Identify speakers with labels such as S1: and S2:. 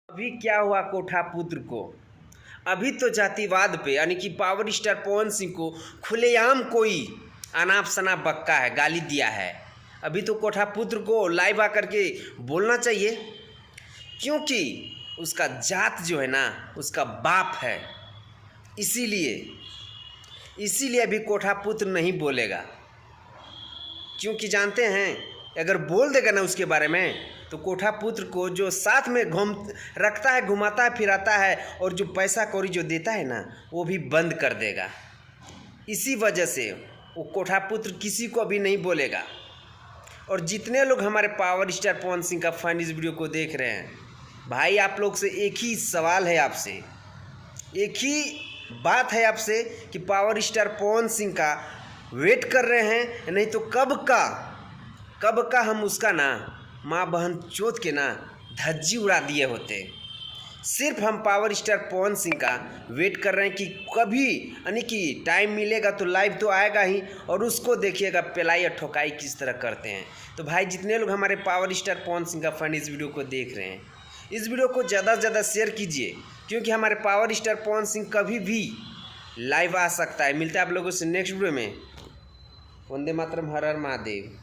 S1: अभी क्या हुआ कोठा पुत्र को? अभी तो जातिवाद पे यानी कि पावर स्टार पवन सिंह को खुलेआम कोई अनाप शनाप बक्का है, गाली दिया है। अभी तो कोठा पुत्र को लाइव आकर के बोलना चाहिए, क्योंकि उसका जात जो है ना उसका बाप है। इसीलिए अभी कोठा पुत्र नहीं बोलेगा, क्योंकि जानते हैं अगर बोल देगा ना उसके बारे में तो कोठा पुत्र को जो साथ में रखता है, घुमाता है, फिराता है और जो पैसा कौड़ी जो देता है ना वो भी बंद कर देगा। इसी वजह से वो कोठा पुत्र किसी को अभी नहीं बोलेगा। और जितने लोग हमारे पावर स्टार पवन सिंह का फैन इस वीडियो को देख रहे हैं, भाई आप लोग से एक ही सवाल है, आपसे एक ही बात है आपसे कि पावर स्टार पवन सिंह का वेट कर रहे हैं, नहीं तो कब का हम उसका ना माँ बहन चोद के ना धज्जी उड़ा दिए होते। सिर्फ हम पावर स्टार पवन सिंह का वेट कर रहे हैं कि कभी यानी कि टाइम मिलेगा तो लाइव तो आएगा ही, और उसको देखिएगा पिलाई और ठोकाई किस तरह करते हैं। तो भाई जितने लोग हमारे पावर स्टार पवन सिंह का फैन इस वीडियो को देख रहे हैं, इस वीडियो को ज़्यादा से ज़्यादा शेयर कीजिए, क्योंकि हमारे पावर स्टार पवन सिंह कभी भी लाइव आ सकता है। मिलता है आप लोगों से नेक्स्ट वीडियो में। वंदे मातरम, हर हर महादेव।